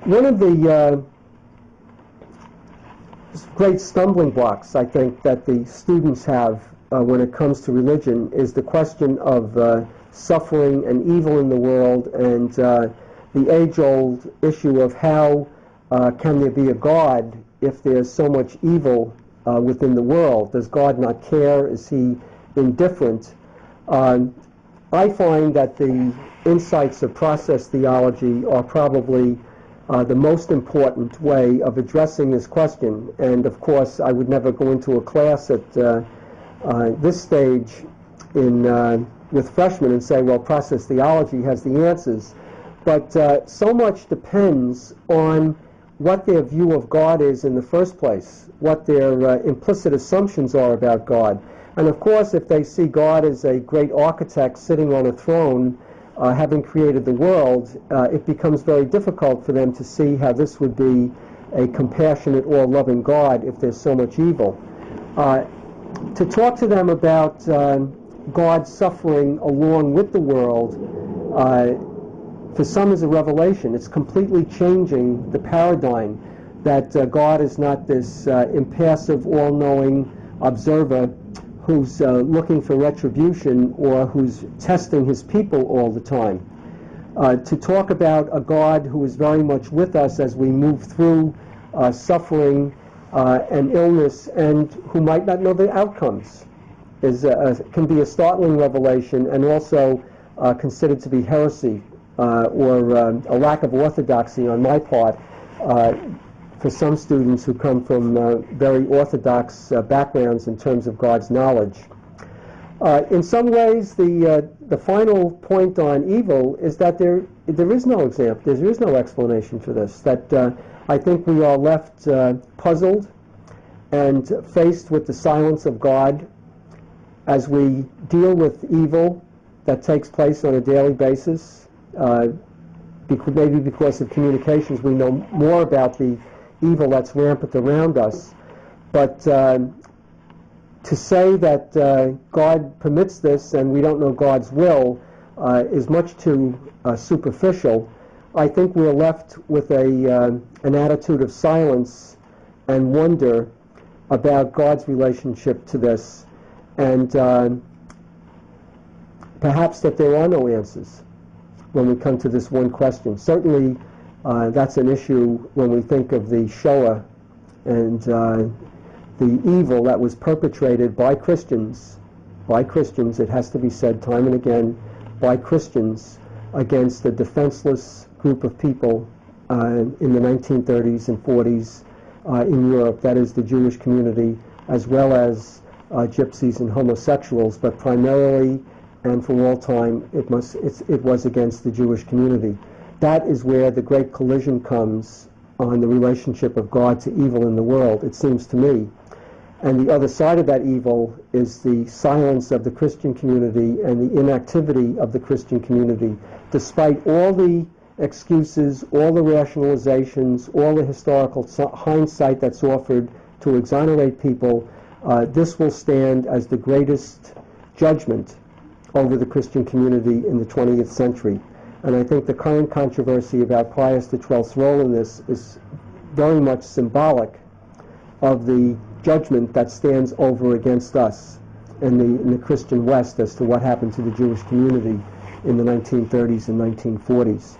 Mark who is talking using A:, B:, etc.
A: One of the great stumbling blocks, I think, that the students have when it comes to religion is the question of suffering and evil in the world, and the age-old issue of how can there be a God if there's so much evil within the world? Does God not care? Is he indifferent? I find that the insights of process theology are probably the most important way of addressing this question. And of course, I would never go into a class at this stage with freshmen and say, well, process theology has the answers. But so much depends on what their view of God is in the first place, what their implicit assumptions are about God. And of course, if they see God as a great architect sitting on a throne, having created the world, it becomes very difficult for them to see how this would be a compassionate or loving God if there's so much evil. To talk to them about God suffering along with the world, for some is a revelation. It's completely changing the paradigm that God is not this impassive, all-knowing observer who's looking for retribution or who's testing his people all the time. To talk about a God who is very much with us as we move through suffering and illness, and who might not know the outcomes can be a startling revelation, and also considered to be heresy or a lack of orthodoxy on my part for some students who come from very orthodox backgrounds in terms of God's knowledge. In some ways, the final point on evil is that there is no example, there is no explanation for this, that I think we are left puzzled and faced with the silence of God as we deal with evil that takes place on a daily basis. Maybe because of communications we know more about the evil that's rampant around us. But to say that God permits this and we don't know God's will is much too superficial. I think we're left with an attitude of silence and wonder about God's relationship to this, and perhaps that there are no answers when we come to this one question. Certainly that's an issue when we think of the Shoah and the evil that was perpetrated by Christians, it has to be said time and again, by Christians against a defenseless group of people in the 1930s and 40s in Europe, that is the Jewish community, as well as gypsies and homosexuals, but primarily and for all time it was against the Jewish community. That is where the great collision comes on the relationship of God to evil in the world, it seems to me. And the other side of that evil is the silence of the Christian community and the inactivity of the Christian community. Despite all the excuses, all the rationalizations, all the historical hindsight that's offered to exonerate people, this will stand as the greatest judgment over the Christian community in the 20th century. And I think the current controversy about Pius XII's role in this is very much symbolic of the judgment that stands over against us in the Christian West as to what happened to the Jewish community in the 1930s and 1940s.